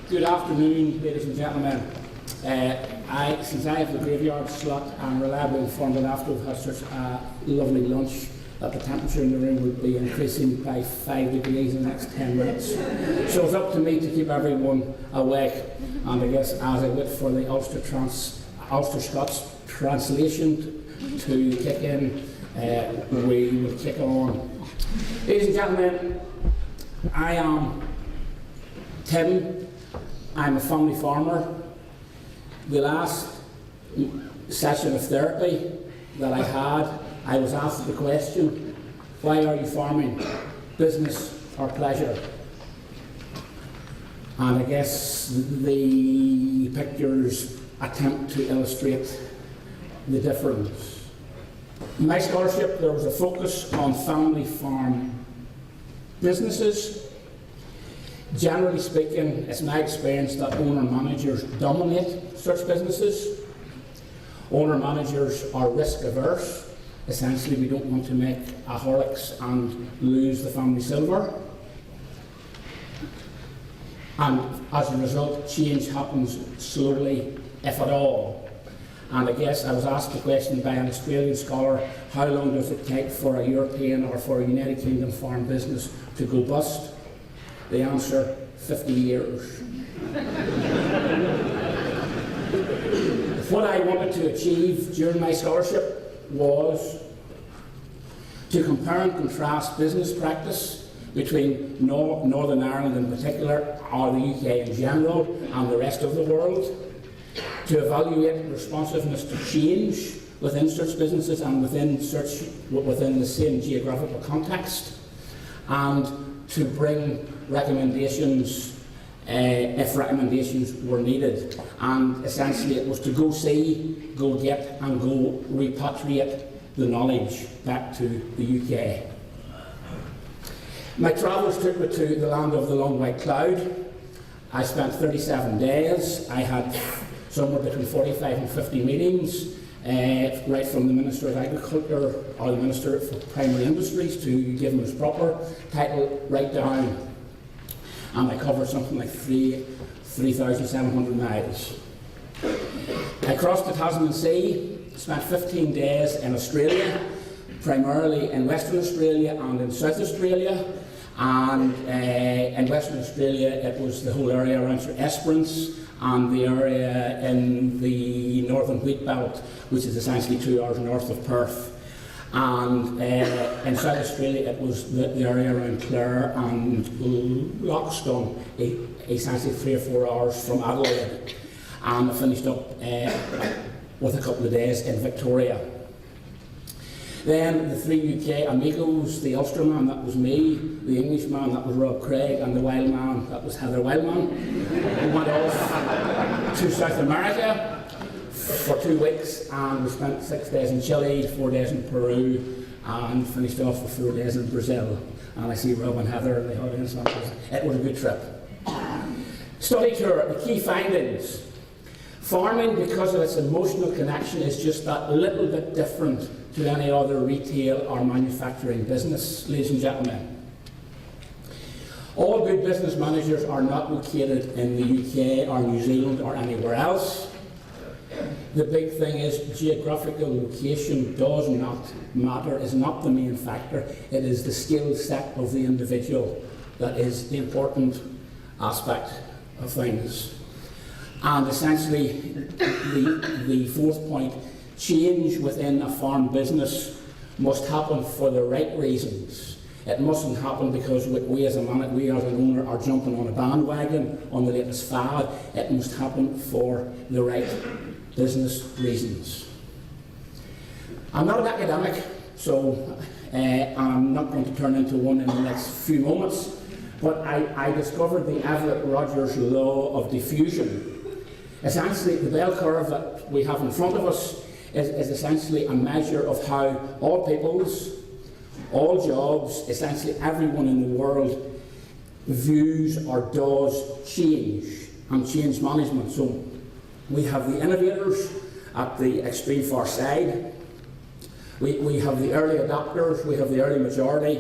Good afternoon, ladies and gentlemen. Since I have the graveyard slot, I'm reliably informed that after we've had such a lovely lunch, that the temperature in the room will be increasing by 5 degrees in the next 10 minutes. So it's up to me to keep everyone awake. And I guess as I wait for the Ulster Scots translation to kick in, we will kick on. Ladies and gentlemen, I am Tim. I'm a family farmer. The last session of therapy that I had, I was asked the question, why are you farming? Business or pleasure? And I guess the pictures attempt to illustrate the difference. In my scholarship, there was a focus on family farm businesses. Generally speaking, it's my experience that owner-managers dominate such businesses. Owner-managers are risk-averse. Essentially, we don't want to make a Horlicks and lose the family silver. And as a result, change happens slowly, if at all. And I guess I was asked the question by an Australian scholar, how long does it take for a European or for a United Kingdom farm business to go bust? The answer, 50 years. What I wanted to achieve during my scholarship was to compare and contrast business practice between Northern Ireland in particular, or the UK in general, and the rest of the world, to evaluate responsiveness to change within such businesses and within the same geographical context, and to bring recommendations if recommendations were needed. And essentially it was to go see, go get and go repatriate the knowledge back to the UK. My travels took me to the land of the long white cloud. I spent 37 days. I had somewhere between 45 and 50 meetings, right from the Minister of Agriculture or the Minister for Primary Industries, to give him his proper title, right down. And I covered something like 3,700 miles. I crossed the Tasman Sea, spent 15 days in Australia, primarily in Western Australia and in South Australia. And in Western Australia, it was the whole area around St Esperance and the area in the northern wheat belt, which is essentially 2 hours north of Perth. And in South Australia, it was the area around Clare and Loxton, essentially 3 or 4 hours from Adelaide. And I finished up with a couple of days in Victoria. Then the 3 UK amigos, the Ulsterman, that was me, the Englishman, that was Rob Craig, and the Wildman, that was Heather Wildman. We went off to South America for 2 weeks, and we spent 6 days in Chile, 4 days in Peru, and finished off with 4 days in Brazil. And I see Rob and Heather in the audience. It was a good trip. Study tour, the key findings. Farming, because of its emotional connection, is just that little bit different to any other retail or manufacturing business, ladies and gentlemen. All good business managers are not located in the UK or New Zealand or anywhere else. The big thing is geographical location does not matter, is not the main factor. It is the skill set of the individual that is the important aspect of things. And essentially, the fourth point, change within a farm business must happen for the right reasons. It mustn't happen because we as an owner are jumping on a bandwagon on the latest fad. It must happen for the right business reasons. I'm not an academic, so I'm not going to turn into one in the next few moments, but I discovered the Everett Rogers law of diffusion. Essentially, the bell curve that we have in front of us is essentially a measure of how all peoples, all jobs, essentially everyone in the world views or does change and change management. So we have the innovators at the extreme far side. We have the early adopters, we have the early majority,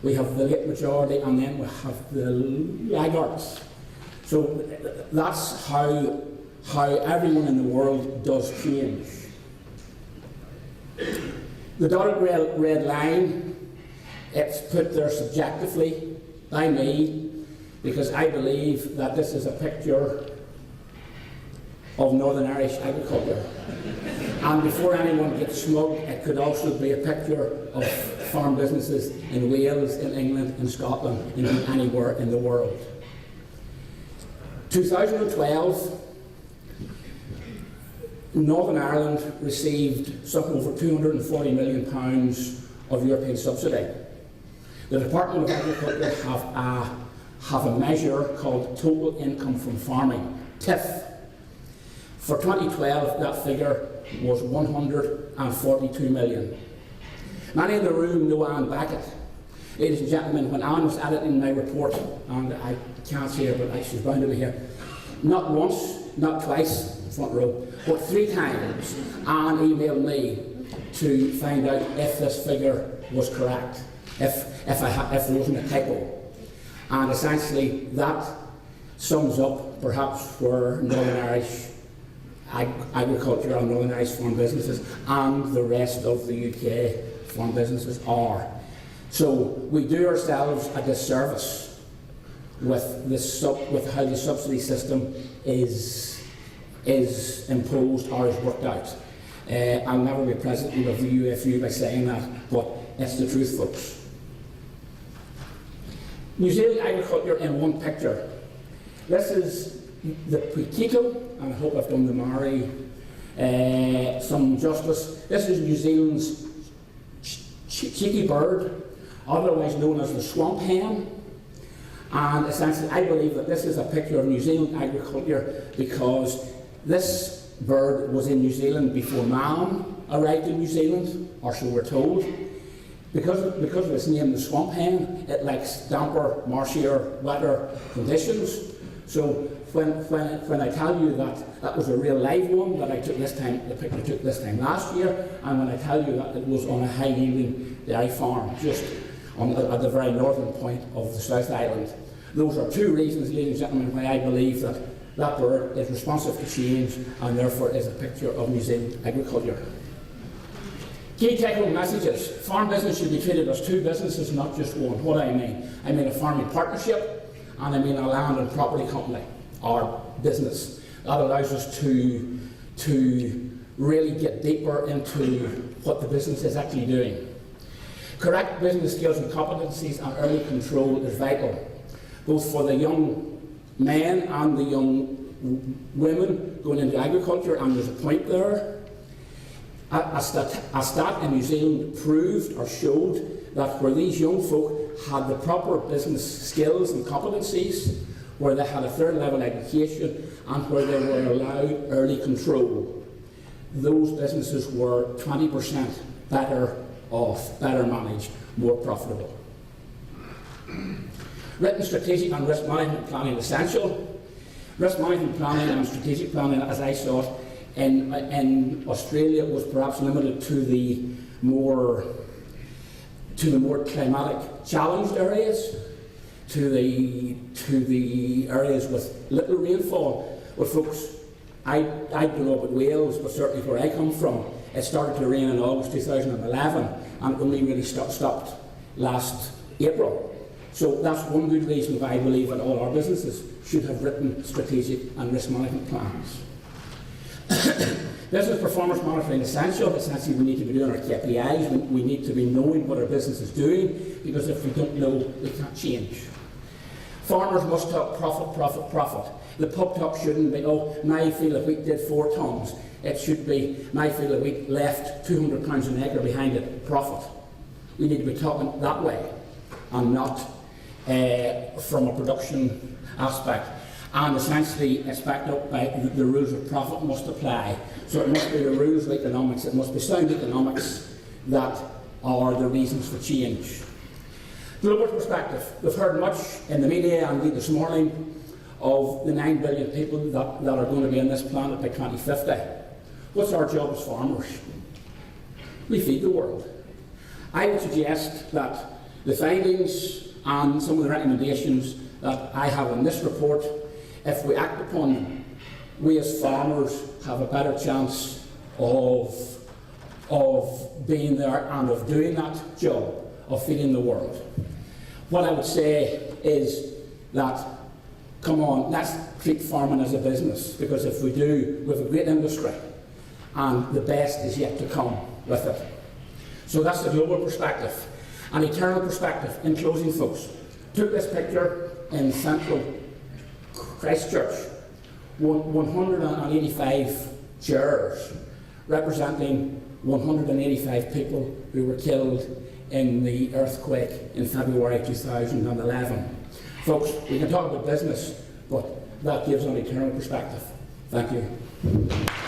we have the late majority, and then we have the laggards. So that's how everyone in the world does change. The dotted red line, it's put there subjectively by me, because I believe that this is a picture of Northern Irish agriculture. And before anyone gets smug, it could also be a picture of farm businesses in Wales, in England, in Scotland, indeed anywhere in the world. 2012, Northern Ireland received something over £240 million of European subsidy. The Department of Agriculture have a measure called Total Income from Farming, TIF. For 2012, that figure was 142 million. Many in the room know Anne Beckett. Ladies and gentlemen, when Anne was editing my report, and I can't see her, but she's bound to be here, not once, not twice, front row, but 3 times, Anne emailed me to find out if this figure was correct, if there wasn't a typo. And essentially, that sums up perhaps where Northern Irish agriculture and Northern Irish farm businesses and the rest of the UK farm businesses are. So we do ourselves a disservice with how the subsidy system is imposed or is worked out. I'll never be president of the UFU by saying that, but it's the truth, folks. New Zealand agriculture in one picture. This is the Puquito, and I hope I've done the Maori some justice. This is New Zealand's cheeky bird, otherwise known as the swamp hen. And essentially, I believe that this is a picture of New Zealand agriculture because this bird was in New Zealand before man arrived in New Zealand, or so we're told. Because of its name, the swamp hen, it likes damper, marshier, wetter conditions. So when I tell you that that was a real live one that I took this time, the picture I took this time last year, and when I tell you that it was on a high-yielding dairy farm just at the very northern point of the South Island, those are 2 reasons, ladies and gentlemen, why I believe that that bird is responsive to change and therefore is a picture of New Zealand agriculture. Key take-home messages. Farm business should be treated as 2 businesses, not just one. What do I mean? I mean a farming partnership, and I mean a land and property company, or business. That allows us to really get deeper into what the business is actually doing. Correct business skills and competencies and early control is vital, both for the young men and the young women going into agriculture, and there's a point there. A stat in New Zealand proved or showed that where these young folk had the proper business skills and competencies, where they had a 3rd level education, and where they were allowed early control, those businesses were 20% better off, better managed, more profitable. Written strategic and risk management planning essential. Risk management planning and strategic planning, as I saw it, in Australia was perhaps limited to the more climatic challenged areas, to the areas with little rainfall. Well, folks, I grew up in Wales, but certainly where I come from, it started to rain in August 2011 and only really stopped last April. So that's one good reason why I believe that all our businesses should have written strategic and risk management plans. Business performance monitoring essential. Essentially, we need to be doing our KPIs. We need to be knowing what our business is doing, because if we don't know, we can't change. Farmers must talk profit, profit, profit. The pub talk shouldn't be, oh, my field of wheat did 4 tonnes. It should be, my field of wheat left £200 an acre behind it, profit. We need to be talking that way, and not from a production aspect. And essentially, it's backed up by the rules of profit must apply. So it must be the rules of economics, it must be sound economics that are the reasons for change. Global perspective. We've heard much in the media, and indeed this morning, of the 9 billion people that are going to be on this planet by 2050. What's our job as farmers? We feed the world. I would suggest that the findings and some of the recommendations that I have in this report if we act upon them, we as farmers have a better chance of being there and of doing that job of feeding the world. What I would say is that, come on, let's treat farming as a business, because if we do, we have a great industry, and the best is yet to come with it. So that's the global perspective. An eternal perspective. In closing, folks, took this picture in central Christchurch, 185 chairs representing 185 people who were killed in the earthquake in February 2011. Folks, we can talk about business, but that gives an eternal perspective. Thank you.